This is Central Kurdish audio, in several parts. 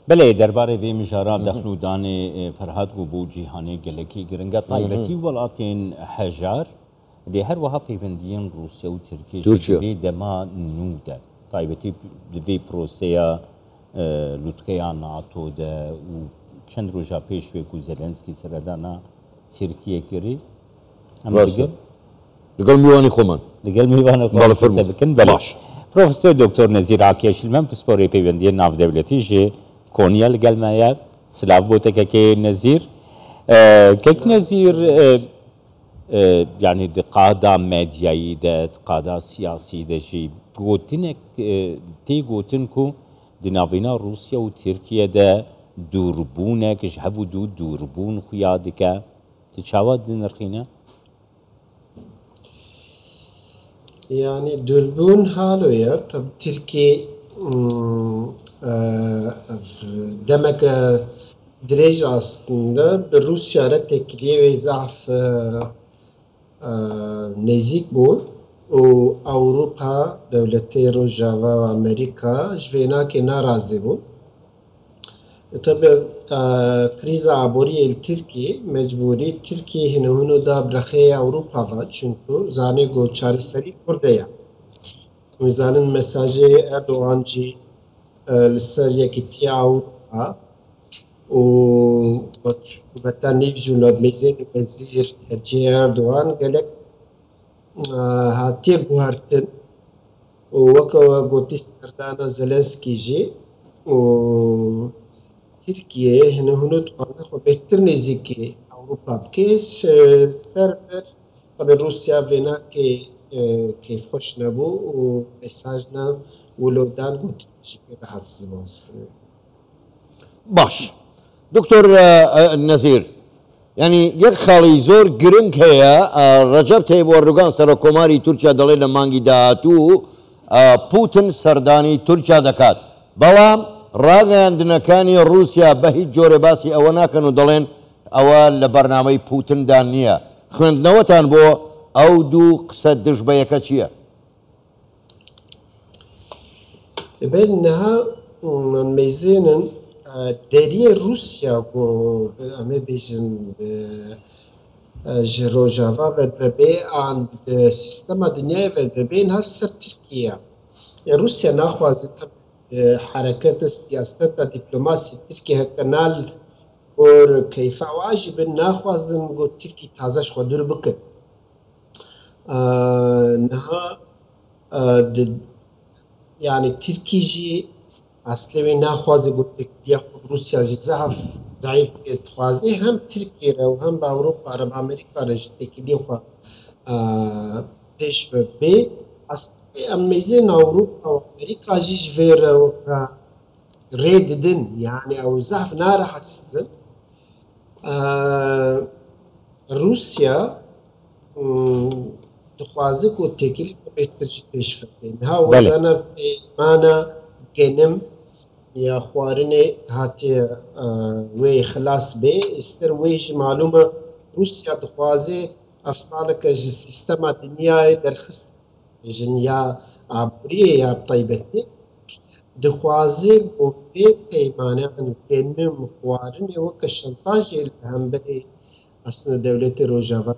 بله درباره وی مجارا دخلودان فرهاد گوبو جیهانی گلکی گرنگا طایبتی ولاتین حجار ده هر وها پیوندیان روسیا و ترکیه وی دما نوده طایبتی وی پروسیا لوتکیا ناتو ده و چند روزا پیش وی زلنسکی سردانا ترکیه کری لقل میوانی خومن لقل میوانی خومن سبکن بله پروفسور دکتر نزیر عاکیشل من پسپوری پیوندیان ناف دولتی جه کونیال gelmeye silav bote keke nezir kek nezir yani de qada medyayı de qada siyasi de jî gotinek tê gotin ku di navîna Rusya û Tirkiyeyê dûrbûnek ji hev û dûrbûn xuya dike tu çawa dinirxîne yani dürbün haloya tabi Türkiye demek direj aslında Rusya'ya tekliye ve zaaf nezik bu. O Avrupa devletleri Rojava ve Amerika jvena ke narazı bu. Tabi kriz aboriye Türkiye mecburi Türkiye hinu da bırakıya Avrupa var çünkü zane goçarı seri kurdaya. Zanen mesajı Erdoğancı لسر یکیتی Avrupa و وطنی جنوب میزین وزیر tercih Erdoğan gelek hatiye guhartin و وکا گوتی سردانا زلنسکی جی و Türkiye هنو توازه خو بهتر نزدیکی Avrupa بکیش سر بر tabi Rusya vena که خوش نبو و mesaj نه ولودان گوتی rahatsız olsun. باش دكتور نزير يعني يك خالي زور جرينك هي رجب طيب اردوغان سر كوماري تركيا دليل مانجي داتو بوتين سرداني تركيا دكات بلام راغا عندنا كان روسيا بهي جوري باسي او ناكنو دلين او لبرنامج بوتين دانيا خند نوتان بو او دو قصد دجبيكا تشيا بينها ميزانن داري روسيا كو امي بيجن جروجافا بالبي عند سيستم الدنيا بالبي نهار سر تركيا روسيا ناخذت حركات السياسة الدبلوماسية تركيا كنال اور كيف واجب ناخذن جو تركي تازش خدور بكت نها yani Türkiye aslında naxwaze gottekliya Rusya zayıf estixwaze hem Türkiye ve hem Avrupa ve Amerika tekliye xwa peş ve be aslında amazin Avrupa ve Amerika jver reddedin yani o zayıf narahatsızın Rusya دخوازه کو تکلیف بهتر پیش فرد ها وزنه مانا گنم یا خوارنه هاتی وی خلاص به استر ویش معلومه روسیا دخوازه افسانه که سیستم دنیای درخست جن یا عبریه یا طیبتی دخوازه گفته پیمانه گنم خوارنه و که شنطاج هم به اصلا دولت روجاوا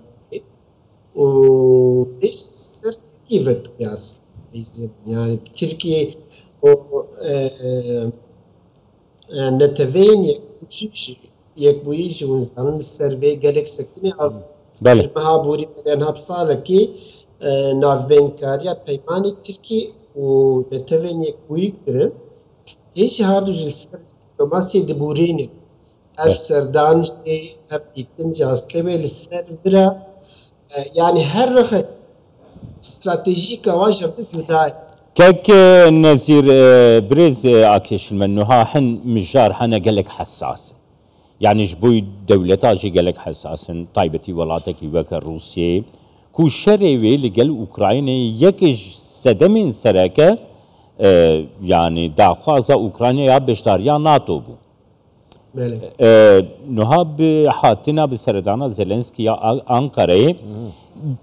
وإيش صرت كيف قياس يعني تركيا نتفين يكويش ونزان السيرفي قالك سكني أو المهابوري من هبصالكي نافين كاريا بيماني تركي ونتفين يكوي كرن إيش هادو جسر دبلوماسي دبوريني هر سردانشتي هر إتن جاسلي للسيرفرا yani her rakı stratejik avaşır جداي كيك نزير بريز عكيش المنوها حن مجار حنا قالك حساس يعني جبوي دولتا جي قالك حساس طيبتي ولاتك وكا روسيا كو شريوي لقال اوكراينا يكج سدمين سركه يعني داخوازا اوكراينا يا بشتار يا ناتو بو نهاب حاتنا بسردانا زيلنسكي يا أنقرة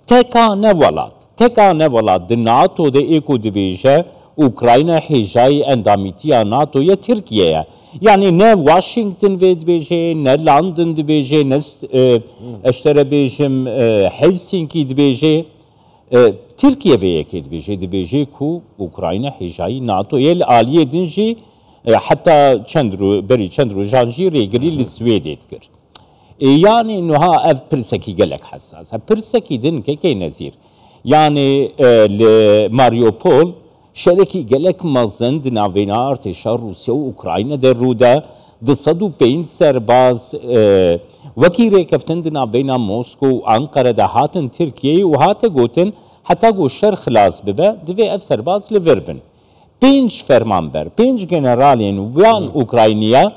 تكا نولات دناتو ده إيكو دبيجة أوكراينا حجاي انداميتيا ناتو يا تركيا يعني نا واشنطن فيد بيجي نا لندن دي بيجي ناس اشترى بيجم هلسنكي دي بيجي تركيا في بيجي دي بيجي كو اوكرانيا حجاي ناتو يل آلية دنجي حتى چندرو بري چندرو جانجي ريغري للسويد يتكر يعني انه ها اف برسكي قالك حساس برسكي دن كي نزير يعني لماريوبول شركي قالك مازند نافينا ارتشار روسيا واوكرانيا در رودا دصدو بين سرباز وكيري كفتن نافينا موسكو وانقره ده هاتن تركيا وهاتا قوتن حتى قو الشر خلاص ببا دفي اف سرباز لفربن بينج فرمانبر بينج جنرالين ويان اوكرانيا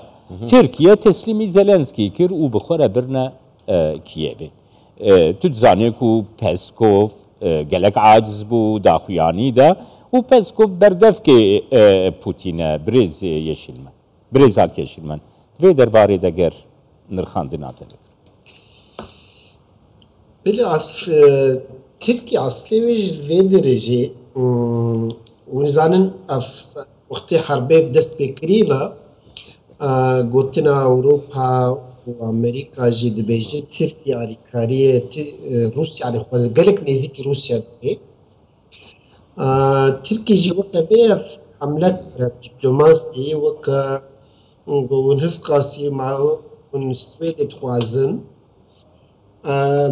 تركيا تسليمي زيلنسكي كر وبخوره برنا كييفي تتزانيكو بيسكوف قالك عاجز بو داخوياني ده وبيسكوف بردفكي بوتين بريز يشيلمان بريزاك يشيلمان في درباري دقر نرخان ديناتل بالعكس تركيا اصلي ويج في درجه ونزانن اف وقت حربي بدست بكريفا قلتنا اوروبا وامريكا جي دبيجي تركيا ريكاريه روسيا على قالك نزيك روسيا دي تركيا جي وقت بيف حملات دبلوماسي وك ونهفقاسي مع السويد تخوازن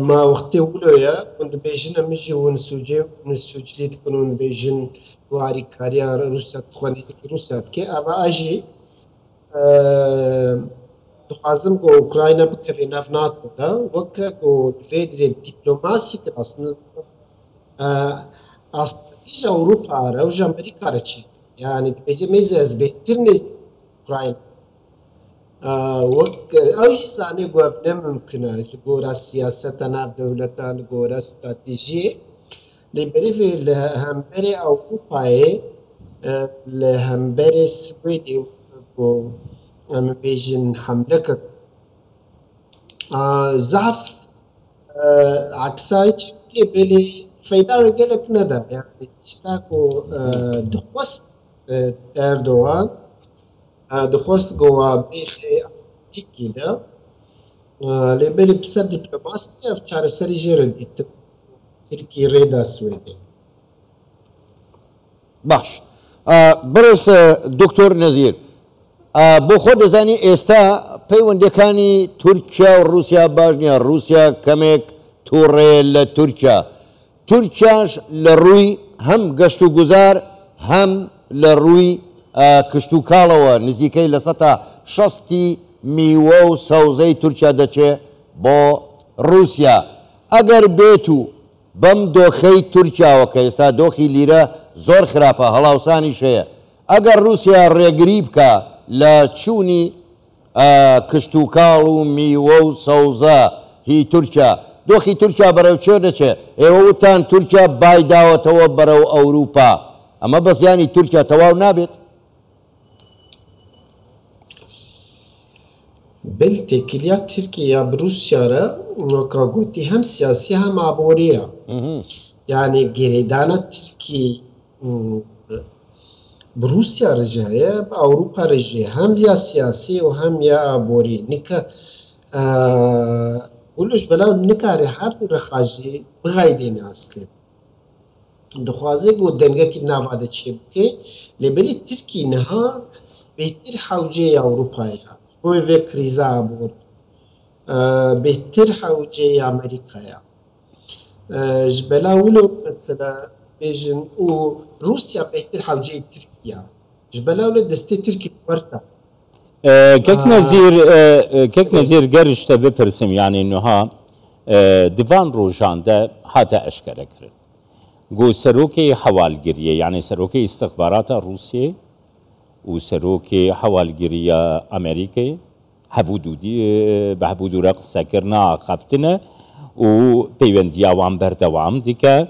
ما وقت ولويا كنت بيجن مشي ونسوجي تكونون بيجن واري كاريا روسيا تخوانيزك روسيا كي افا اجي تخازم کو اوكرانيا بكفي نافنات دا وكا کو فيدري دبلوماسي اصلا اصلا اوروبا او امريكا رچي يعني بيجي ميزز بهترنس اوكرانيا وك اوشي ساني غوفنا ممكن تقول السياسة ناف دولتان غور استراتيجي لبري في الهمبري اوروبا الهمبري سويدي أنا بيجن حملك زعف عكسايت بلي فايدة وقالك ندى يعني تشتاكو دخوست أردوغان دخوست قوا بيخي أستيكي دا لبلي بسر دبلوماسية بشار سري جيرد تركي ريدا سويدي باش برس دكتور نزير بۆ خۆ دەزانی ئێستا پەیوەندەکانی تورکیا و رووسیا باش نیە رووسیا کەمێک تووڕێ لە تورکیاش لە ڕووی هەم گەشت و گوزار هەم لە ڕووی کشت و کاڵەوە نزیکەی لە سەتا 60 میوە و سەوزەی تورکیا دەچێت بۆ رووسیا ئەگەر بێت و بەم دۆخەی تورکیاوە کە ئێستا دۆخی لیرە زۆر خراپە هەڵاوسانی شەیە ئەگەر رووسیا ڕێگری بکە لە چوونی کشت و کاڵ و میوە و سەوزە هی تورکیا دۆخی تورکیا بەرەو چێ دەچێت ئێوە وتان تورکیا بایداوەتەوە بەرەو ئەوروپا ئەمە بەزیانی تورکیا تەواو نابێت بالتأكيد تركيا بروسيا وكاغوتي هم سياسي هم عبورية يعني جريدانا تركي بروسيا رجعية بأوروبا رجعية هم يا سياسي وهم يا عبوري نكا قولوش بلا نكا رحار رخاجي بغايدين أصلا دخوازي قد دنگا كي نافاده چه بكي لبالي تركي نهار بهتر حوجي أوروبا بوي في كريزا عبور بهتر حوجي أمريكا جبلا ولو مثلا بيجن وروسيا بهتر حوجي تركيا جبلا ولو دستي تركي فرطة كيك نزير قرش تبي برسم يعني انه ها ديفان روجان ده حتى اشكال كرن جو سروكي حوالگیریه يعني سروكي استخبارات روسيا وسروكي حوالگیریه امريكا هفودودي بهفودو رقص سكرنا خفتنا و بيونديا وام بردوام ديكا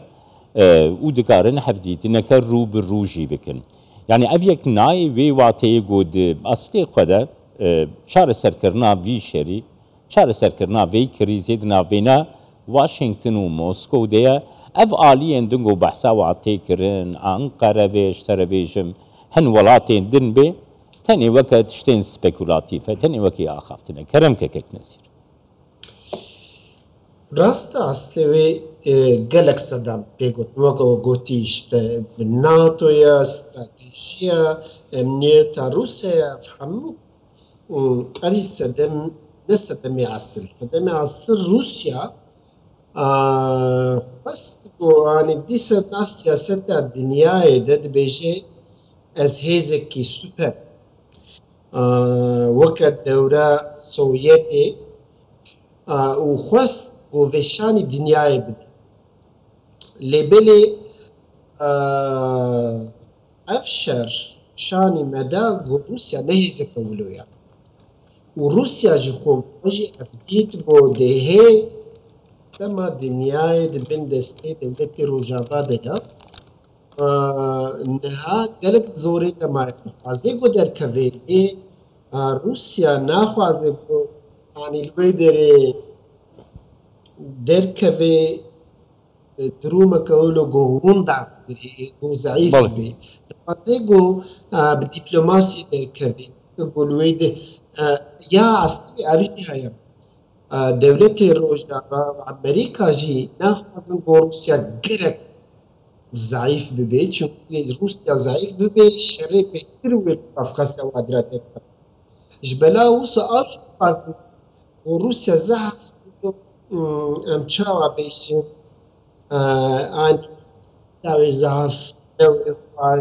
ودكارن حفديتنا كرو بالروجي بكن يعني افيك ناي وي واتي جود اصلي خدا شار سركرنا في شري شار سركرنا في كريزيدنا بينا واشنطن وموسكو ديا اف آليين دنگو بحثا واتي كرن انقره بيش تربيشم هن ولاتين دن بي تەنی وەکە شتێن سپێکولاتیفە تەنی وەکی ئاخافتنە کەرەم کەکەک نەسیر ڕاستە ئەستێوێ gelek sedem pêgotmaka gotî NATOya stratejiya emniyeta Rusyaya hemû erî sedem ne sedemê esir sedemê esir Rusya xwest û anî dîsa nav siyaseta dinyayê de dibêje ez hêzekî süper weke dewra Sovyetê û xwest goveşanî dinyayê bide lêbelê ev şer şanî me da got Rusya nehêzeke wiloya û Rusya ji xwe jî ev dît got dihê sistema dinyayê dibin destê dewletê Rojavadê de niha gelek zorê dema xwazê got derkeve lê Rusya naxwaze got anî li wê derê derkevê durûmeke wilo gohunda got zayîf bê dixwaze got bi dîplomasî derkeve got li wê de ya eslî evî heye dewletê Rojava Amerîka jî naxwazin got Rusya girek zayîf bibe çünkü Rusya zayîf bibe şerê pêktir wê Kafkasya wadira derke ji bela wisa av dixwazin got Rusya zehf em çawa bêjin anî dawê zehf newê xwar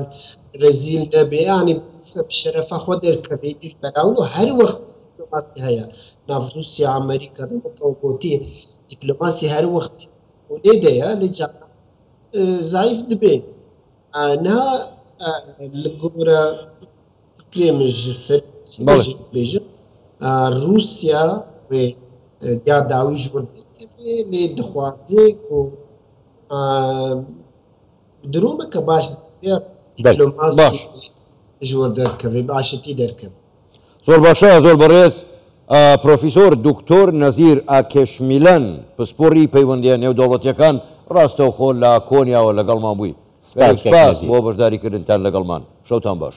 rezîl nebe anî bi şerefa xwe derkeve dîl bela wilo her wext dîplomasî heye nav Rusya Amerîka de weka gotî dîplomasî her wext lê de ye lê canan zayîf dibe niha li gora fikrê min ji ser bêjim Rusya wê ya dawî ji wir derkeve lê dixwaze ku durûmeke baş dîplomasî ji wir derkeve bi aşitî derkeve زۆر باشە زۆر بەڕێز پرۆفیسۆر دکتۆر نەزیر ئاکێشمیلەن پسپۆڕی پەیوەندیە نێودەوڵەتیەکان ڕاستەوخۆ لە کۆنیاوە لەگەڵمان بووی سپاس بۆ بەشداریکردنتان لەگەڵمان شەوتان باش